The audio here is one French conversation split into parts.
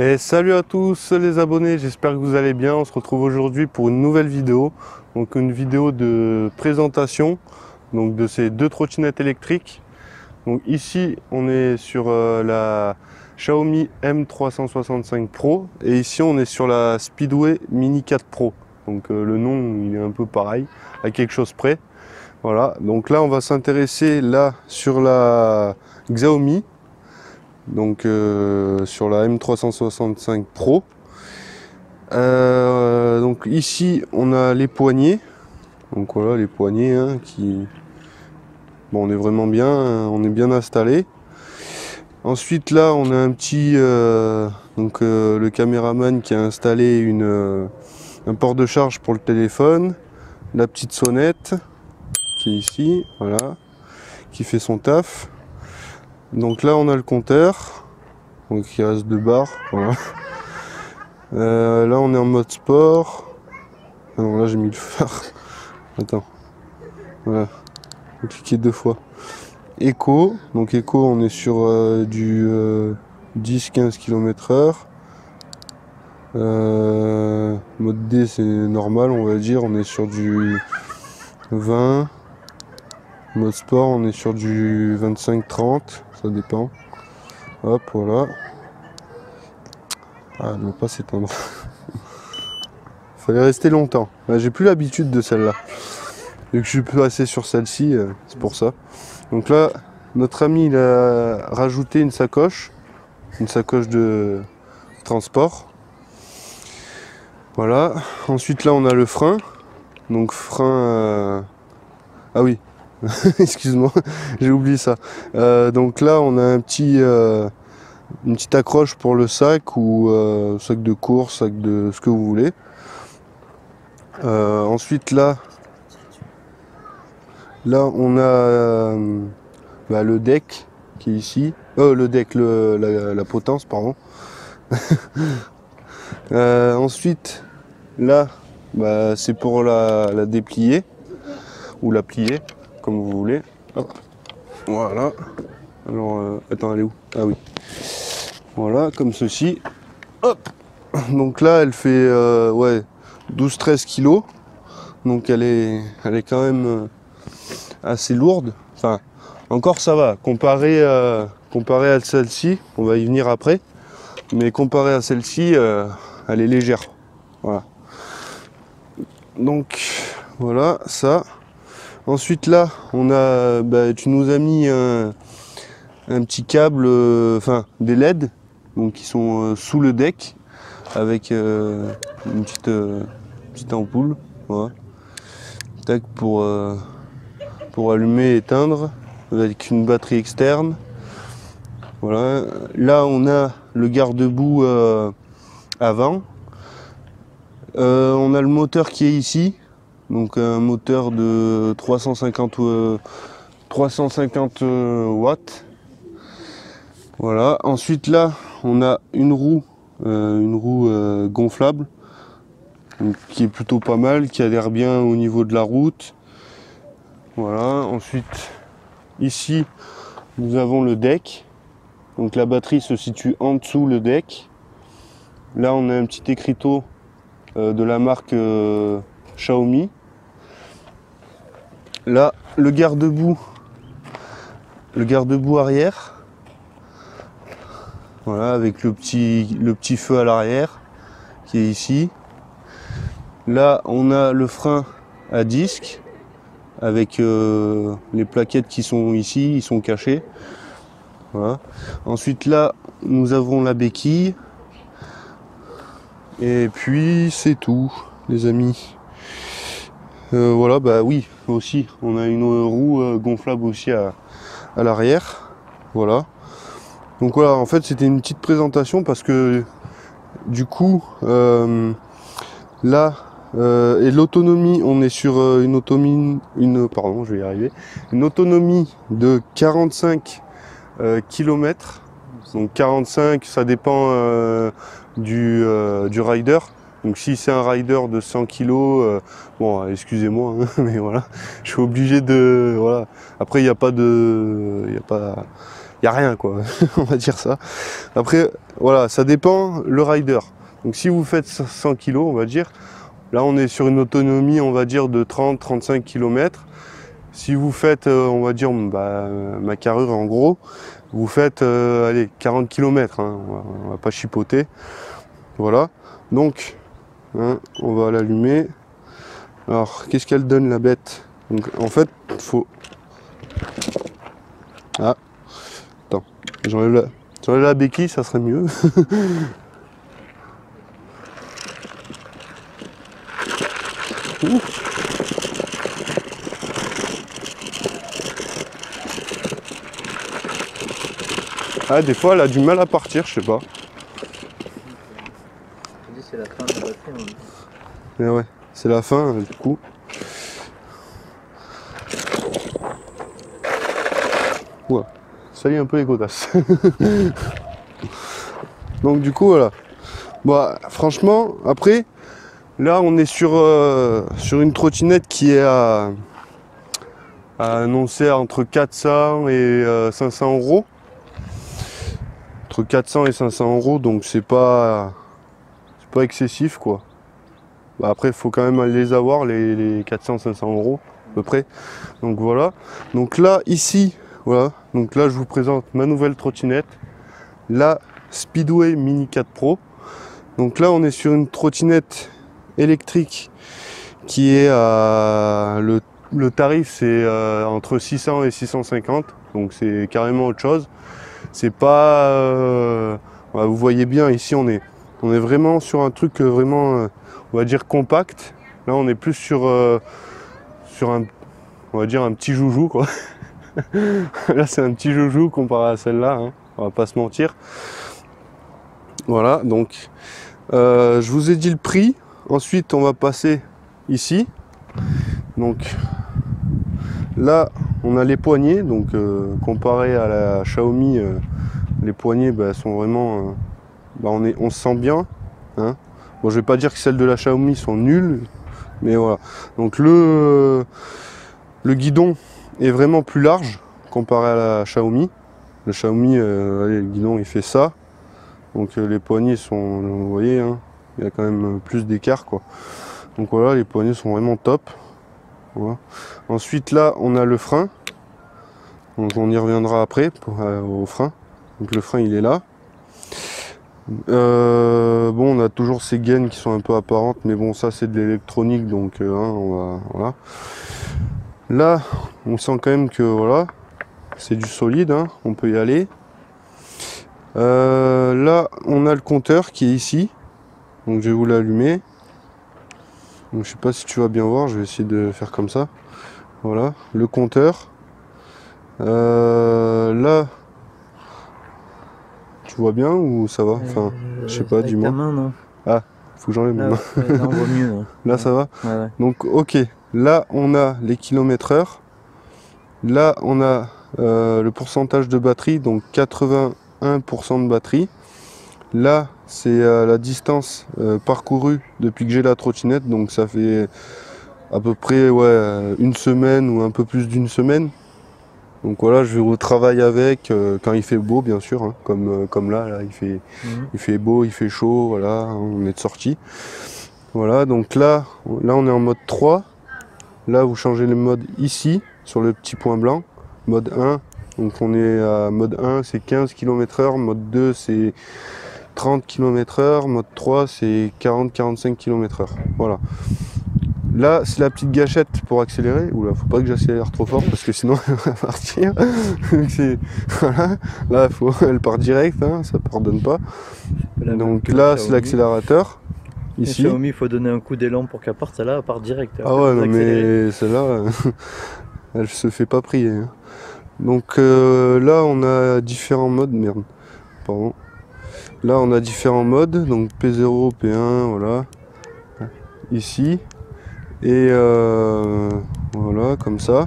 Et salut à tous les abonnés, j'espère que vous allez bien. On se retrouve aujourd'hui pour une nouvelle vidéo. Donc une vidéo de présentation donc de ces deux trottinettes électriques. Donc ici on est sur la Xiaomi M365 Pro et ici on est sur la Speedway Mini 4 Pro. Donc le nom il est un peu pareil, à quelque chose près. Voilà, donc là on va s'intéresser là sur la Xiaomi. Donc sur la M365 Pro. Donc ici on a les poignées. Donc voilà les poignées qui. Bon, on est vraiment bien, on est bien installé. Ensuite là on a un petit le caméraman qui a installé un port de charge pour le téléphone, la petite sonnette qui est ici, voilà, qui fait son taf. Donc là on a le compteur, donc il reste 2 barres, voilà. Là on est en mode sport. Ah non, là j'ai mis le phare. Attends. Voilà. Faut cliquer 2 fois. Éco. Donc éco on est sur du 10-15 km/h. Mode D c'est normal on va dire. On est sur du 20. Mode sport on est sur du 25-30. Ça dépend. Hop voilà. Ah elle ne va pas s'éteindre. Fallait rester longtemps. J'ai plus l'habitude de celle-là. Vu que je suis passé sur celle-ci, c'est pour ça. Donc là, notre ami il a rajouté une sacoche de transport. Voilà. Ensuite là, on a le frein. Donc frein. Ah oui, excuse-moi, j'ai oublié ça. Donc là, on a une petite accroche pour le sac ou sac de course, sac de ce que vous voulez. Ensuite là on a le deck qui est ici. Le deck, la potence, pardon. Ensuite là c'est pour la déplier ou la plier comme vous voulez. Hop. Voilà. Alors attends, elle est où? Ah oui. Voilà, comme ceci. Hop. Donc là elle fait 12-13 kg. Donc elle est quand même assez lourde. Enfin, encore ça va. Comparé à celle-ci, on va y venir après. Mais comparé à celle-ci, elle est légère. Voilà. Donc voilà ça. Ensuite là, on a, tu nous as mis un petit câble, des LED, donc qui sont sous le deck avec une petite ampoule. Voilà. Tac pour allumer et éteindre avec une batterie externe. Voilà. Là on a le garde-boue avant. On a le moteur qui est ici, donc un moteur de 350 watts. Voilà. Ensuite là on a une roue gonflable, donc, qui est plutôt pas mal, qui a l'air bien au niveau de la route. Voilà. Ensuite ici nous avons le deck, donc la batterie se situe en dessous le deck. Là on a un petit écriteau de la marque Xiaomi. Là le garde-boue arrière, voilà, avec le petit feu à l'arrière qui est ici. Là on a le frein à disque avec les plaquettes qui sont ici, ils sont cachés. Voilà. Ensuite là nous avons la béquille. Et puis c'est tout les amis. Voilà, oui, aussi on a une roue gonflable aussi à l'arrière. Voilà. Donc voilà, en fait c'était une petite présentation parce que du coup là et l'autonomie, on est sur une autonomie de 45 km. Donc 45, ça dépend du rider. Donc si c'est un rider de 100 kg, bon excusez-moi, hein, mais voilà, je suis obligé de. Voilà. Après il n'y a pas de. Il y a rien quoi, on va dire ça. Après voilà, ça dépend le rider. Donc si vous faites 100 kg, on va dire, là on est sur une autonomie, on va dire, de 30-35 km. Si vous faites, on va dire, ma carrure en gros, vous faites allez, 40 km, hein, on va pas chipoter. Voilà, donc hein, on va l'allumer. Alors, qu'est-ce qu'elle donne la bête? Donc, en fait, faut... Ah, attends, j'enlève la béquille, ça serait mieux. Ouh. Ah, des fois, elle a du mal à partir, je sais pas. C'est la fin de la batterie. Mais ouais, c'est la fin, du coup. Ouais, salut un peu les godasses. Donc du coup, voilà. Bah, franchement, après, là, on est sur une trottinette qui est à annoncer entre 400 et 500 euros. Entre 400 et 500 euros, donc c'est pas excessif, quoi. Bah, après, il faut quand même les avoir, les 400-500 euros, à peu près. Donc voilà. Donc là, ici, voilà. Donc là, je vous présente ma nouvelle trottinette, la Speedway Mini 4 Pro. Donc là, on est sur une trottinette électrique qui est à... Le tarif, c'est entre 600 et 650. Donc c'est carrément autre chose. C'est pas... vous voyez bien, ici, on est vraiment sur un truc vraiment... on va dire compact. Là, on est plus sur un, on va dire un petit joujou, quoi. Là, c'est un petit joujou comparé à celle-là, hein. On va pas se mentir. Voilà, donc je vous ai dit le prix. Ensuite, on va passer ici. Donc là, on a les poignées. Donc comparé à la Xiaomi, les poignées sont vraiment... on se sent bien, hein. Bon, je vais pas dire que celles de la Xiaomi sont nulles, mais voilà. Donc le guidon est vraiment plus large comparé à la Xiaomi. Le Xiaomi, allez, le guidon il fait ça. Donc les poignées sont, vous voyez, hein, il y a quand même plus d'écart, quoi. Donc voilà, les poignées sont vraiment top. Voilà. Ensuite là, on a le frein. Donc on y reviendra après au frein. Donc le frein il est là. Bon, on a toujours ces gaines qui sont un peu apparentes, mais bon, ça c'est de l'électronique, donc voilà. Là, on sent quand même que voilà, c'est du solide, hein, on peut y aller. Là, on a le compteur qui est ici, donc je vais vous l'allumer. Donc je sais pas si tu vas bien voir, je vais essayer de faire comme ça. Voilà, le compteur. Là. Tu vois bien ou ça va? Enfin, je sais pas, dis-moi. Ta main, non? Ah, faut que j'enlève ma main. Là, on voit mieux. Là, là ça va? Ouais. Donc, ok. Là, on a les kilomètres/heure. Là, on a le pourcentage de batterie, donc 81% de batterie. Là, c'est la distance parcourue depuis que j'ai la trottinette. Donc, ça fait à peu près une semaine ou un peu plus d'une semaine. Donc voilà, je vais au travail avec quand il fait beau, bien sûr, hein, comme là, il fait beau, il fait chaud, voilà, on est de sortie. Voilà, donc là on est en mode 3. Là, vous changez le mode ici, sur le petit point blanc, mode 1. Donc on est à mode 1, c'est 15 km/h, mode 2, c'est 30 km/h, mode 3, c'est 40-45 km/h. Voilà. Là, c'est la petite gâchette pour accélérer. Oula, faut pas que j'accélère trop fort parce que sinon elle va partir. Voilà. Là, elle part direct, hein, ça pardonne pas. Donc là, c'est l'accélérateur. Ici. Xiaomi, il faut donner un coup d'élan pour qu'elle parte. Celle-là, elle part direct. Ah ouais, non, mais celle-là, elle se fait pas prier, hein. Donc là, on a différents modes. Merde, pardon. Là, on a différents modes. Donc P0, P1, voilà. Ici. Et voilà, comme ça.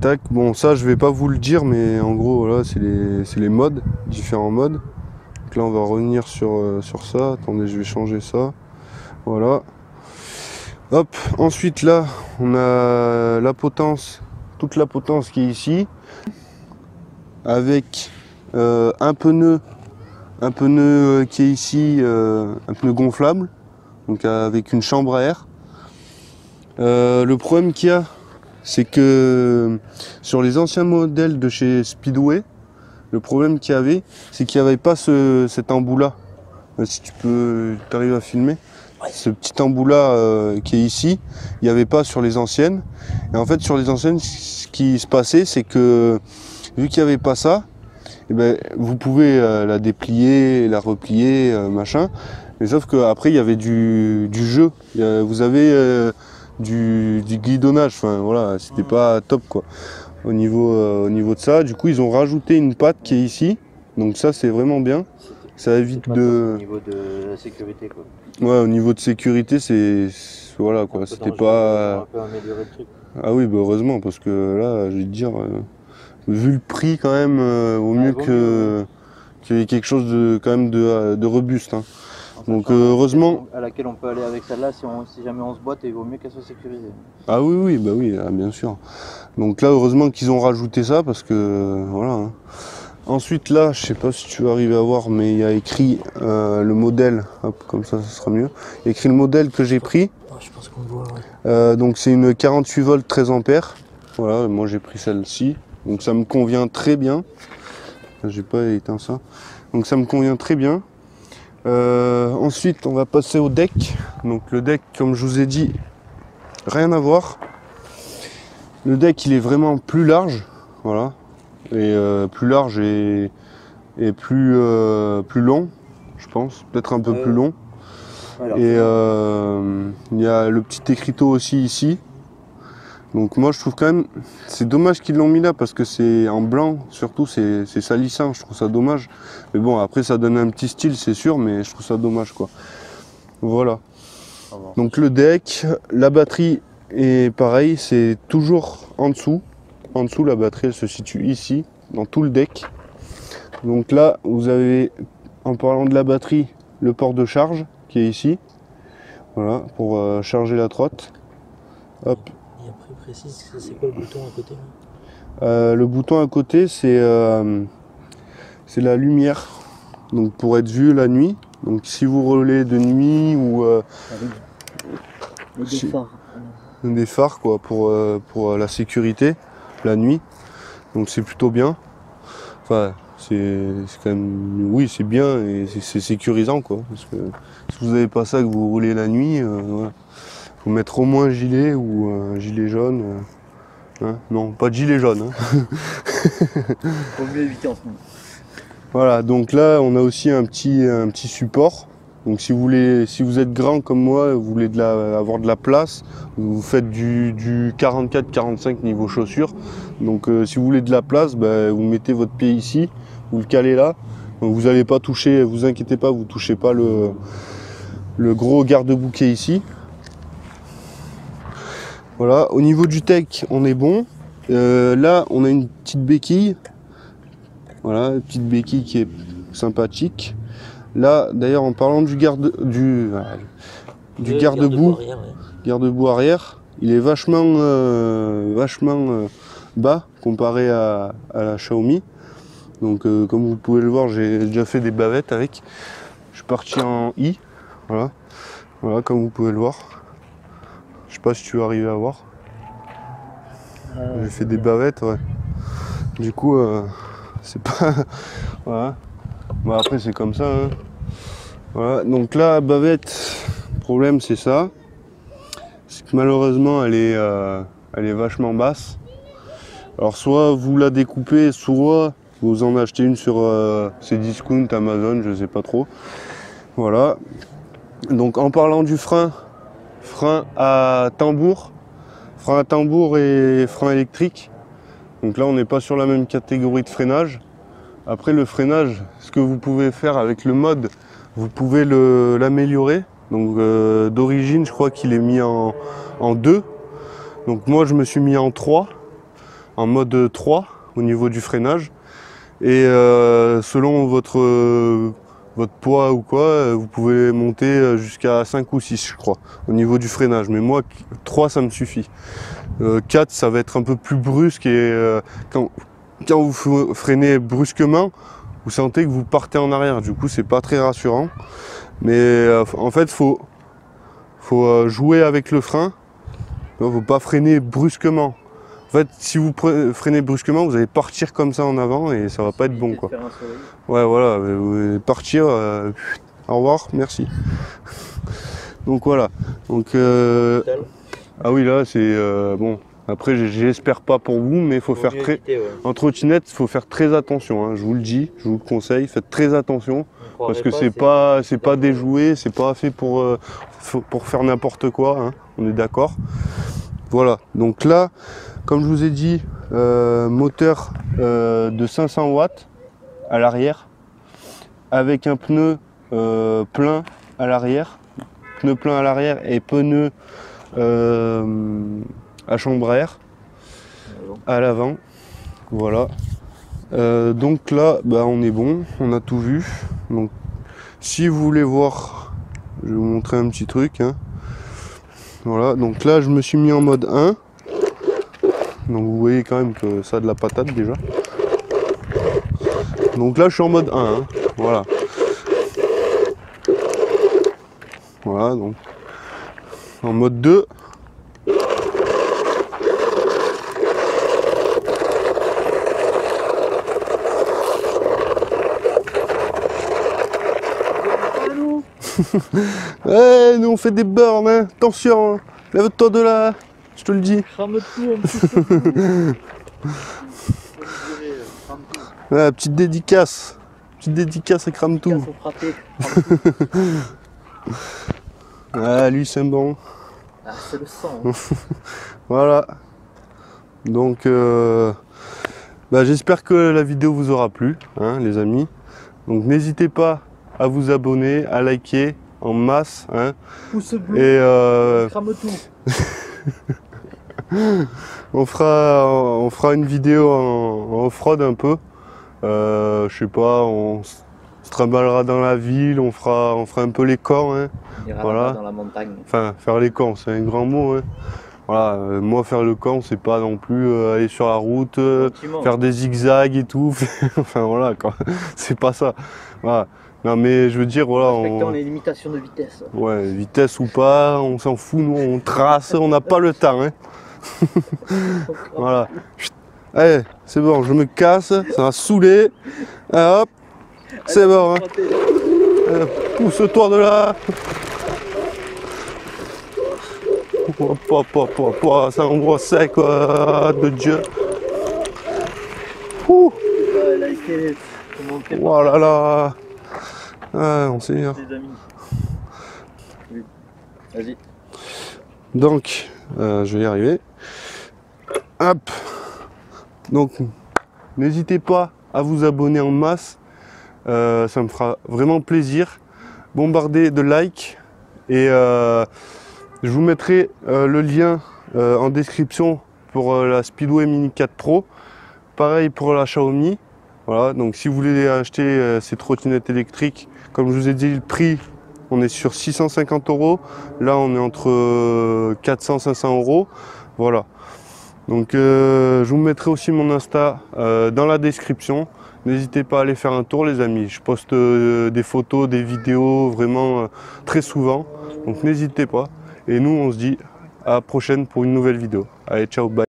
Tac, bon ça je vais pas vous le dire, mais en gros voilà, c'est les modes, différents modes. Donc là on va revenir sur ça. Attendez, je vais changer ça. Voilà. Hop, ensuite là, on a la potence, toute la potence qui est ici. Avec un pneu un pneu qui est ici, un pneu gonflable, donc avec une chambre à air. Le problème qu'il y a, c'est que sur les anciens modèles de chez Speedway, le problème qu'il y avait, c'est qu'il n'y avait pas cet embout-là. Si tu arrives à filmer, ce petit embout-là qui est ici, il n'y avait pas sur les anciennes. Et en fait, sur les anciennes, ce qui se passait, c'est que vu qu'il n'y avait pas ça, eh ben, vous pouvez la déplier, la replier, machin. Mais sauf qu'après, il y avait du jeu. Vous avez du guidonnage. Enfin, voilà, c'était pas top, quoi. Au niveau de ça, du coup, ils ont rajouté une patte qui est ici. Donc ça, c'est vraiment bien. Ça évite de... Au niveau de la sécurité, quoi. Ouais, au niveau de sécurité, voilà, quoi. C'était pas... On peut améliorer le truc. Ah oui, bah heureusement, parce que là, je vais te dire, vu le prix, quand même, vaut mieux qu'il y ait quelque chose quand même de robuste. Hein. Donc heureusement... À laquelle on peut aller avec celle-là si jamais on se boite, il vaut mieux qu'elle soit sécurisée. Ah oui, bah oui, bien sûr. Donc là, heureusement qu'ils ont rajouté ça, parce que, voilà. Hein. Ensuite, là, je sais pas si tu vas arriver à voir, mais il y a écrit le modèle, hop, comme ça sera mieux. Il y a écrit le modèle que j'ai pris. Je pense qu'on le voit, ouais. Donc c'est une 48 volts 13 ampères. Voilà, moi j'ai pris celle-ci. Donc ça me convient très bien. J'ai pas éteint ça. Donc ça me convient très bien. Ensuite, on va passer au deck. Donc le deck, comme je vous ai dit, rien à voir. Le deck, il est vraiment plus large. Voilà. Et plus large et plus long, je pense. Peut-être un peu plus long. Alors, et il y a le petit écriteau aussi ici. Donc moi je trouve quand même, c'est dommage qu'ils l'ont mis là parce que c'est en blanc, surtout c'est salissant, je trouve ça dommage. Mais bon, après ça donne un petit style, c'est sûr, mais je trouve ça dommage, quoi. Voilà. Donc le deck, la batterie est pareil, c'est toujours en dessous. En dessous, la batterie elle se situe ici, dans tout le deck. Donc là, vous avez, en parlant de la batterie, le port de charge qui est ici. Voilà, pour charger la trotte. Hop. Et après, précise, c'est quoi le bouton à côté le bouton à côté, c'est la lumière. Donc pour être vu la nuit. Donc si vous roulez de nuit ou des phares, quoi, pour la sécurité la nuit. Donc c'est plutôt bien. Enfin, c'est quand même, oui, c'est bien et c'est sécurisant, quoi. Parce que si vous n'avez pas ça, que vous roulez la nuit, voilà. Faut mettre au moins un gilet ou un gilet jaune. Hein, non, pas de gilet jaune. Hein. Faut mieux éviter en ce moment. Voilà, donc là on a aussi un petit support. Donc si vous êtes grand comme moi, vous voulez avoir de la place, vous faites du 44-45 niveau chaussures. Donc si vous voulez de la place, bah, vous mettez votre pied ici, vous le calez là. Donc vous n'allez pas toucher, vous inquiétez pas, vous ne touchez pas le gros garde-boue qui est ici. Voilà, au niveau du tech, on est bon. Là, on a une petite béquille. Voilà, une petite béquille qui est sympathique. Là, d'ailleurs, en parlant du garde-boue arrière, il est vachement bas comparé à la Xiaomi. Donc, comme vous pouvez le voir, j'ai déjà fait des bavettes avec. Je suis parti en I. Voilà, comme vous pouvez le voir. Je sais pas si tu vas arriver à voir. J'ai fait des bavettes, ouais. Du coup, c'est pas... voilà. Bon, après, c'est comme ça. Hein. Voilà. Donc là, bavette, le problème, c'est ça. C'est que malheureusement, elle est vachement basse. Alors, soit vous la découpez, soit vous en achetez une sur Cdiscount, Amazon, je sais pas trop. Voilà. Donc, en parlant du frein à tambour et frein électrique. Donc là on n'est pas sur la même catégorie de freinage. Après le freinage, ce que vous pouvez faire avec le mode, vous pouvez l'améliorer. Donc d'origine je crois qu'il est mis en 2. Donc moi je me suis mis en 3, en mode 3 au niveau du freinage. Et selon votre poids ou quoi, vous pouvez monter jusqu'à 5 ou 6 je crois, au niveau du freinage. Mais moi, 3 ça me suffit. 4 ça va être un peu plus brusque et quand vous freinez brusquement, vous sentez que vous partez en arrière. Du coup, c'est pas très rassurant. Mais en fait, faut jouer avec le frein. Il ne faut pas freiner brusquement. En fait, si vous freinez brusquement, vous allez partir comme ça en avant et ça va pas être bon, quoi. Ouais, voilà, vous allez partir. Au revoir, merci. Donc voilà. Donc ah oui, là c'est bon. Après, j'espère pas pour vous, mais il faut faire très. En trottinette, il faut faire très attention. Hein. Je vous le dis, je vous le conseille, faites très attention parce que c'est pas des jouets, c'est pas fait pour faire n'importe quoi. Hein. On est d'accord. Voilà. Donc là, comme je vous ai dit, moteur de 500 watts à l'arrière, avec un pneu plein à l'arrière, et pneu à chambre à air à l'avant. Voilà. Donc là, bah, on est bon, on a tout vu. Donc, si vous voulez voir, je vais vous montrer un petit truc. Hein. Voilà. Donc là, je me suis mis en mode 1. Donc vous voyez quand même que ça a de la patate déjà. Donc là, je suis en mode 1. Hein. Voilà. Voilà. Donc en mode 2. Ouais, nous on fait des burns, hein. Attention, hein. Lève-toi de là, je te le dis. Crame tout un petit peu. Ouais, petite dédicace à crame tout. Ah, lui c'est bon. Ah, c'est le sang. Hein. Voilà. Donc, bah, j'espère que la vidéo vous aura plu, hein, les amis. Donc n'hésitez pas à vous abonner, à liker en masse. Hein. Pouce bleu, et crame tout. on fera une vidéo en off-road un peu. Je sais pas, on se trimballera dans la ville, on fera un peu les camps. Hein. On ira voilà. dans la montagne. Enfin, faire les camps, c'est un grand mot. Hein. Voilà, moi faire le camp, c'est pas non plus aller sur la route, faire des zigzags et tout. Enfin voilà, quoi. C'est pas ça. Voilà. Non mais je veux dire, voilà. Respectons les limitations de vitesse. Ouais, vitesse ou pas, on s'en fout, nous on trace, on n'a pas le temps. Hein. Voilà. Allez, c'est bon, je me casse, ça va saouler. Hop, c'est bon. Hein. Pousse-toi de là. C'est un endroit sec, de Dieu. Ouh. Oh là là. Ah, on sait. Vas-y. Donc, je vais y arriver. Hop. Donc, n'hésitez pas à vous abonner en masse. Ça me fera vraiment plaisir. Bombardez de likes. Et je vous mettrai le lien en description pour la Speedway Mini 4 Pro. Pareil pour la Xiaomi. Voilà, donc si vous voulez acheter ces trottinettes électriques, comme je vous ai dit, le prix, on est sur 650 €. Là, on est entre 400-500 €. Voilà. Donc, je vous mettrai aussi mon Insta dans la description. N'hésitez pas à aller faire un tour, les amis. Je poste des photos, des vidéos, vraiment très souvent. Donc, n'hésitez pas. Et nous, on se dit à la prochaine pour une nouvelle vidéo. Allez, ciao, bye.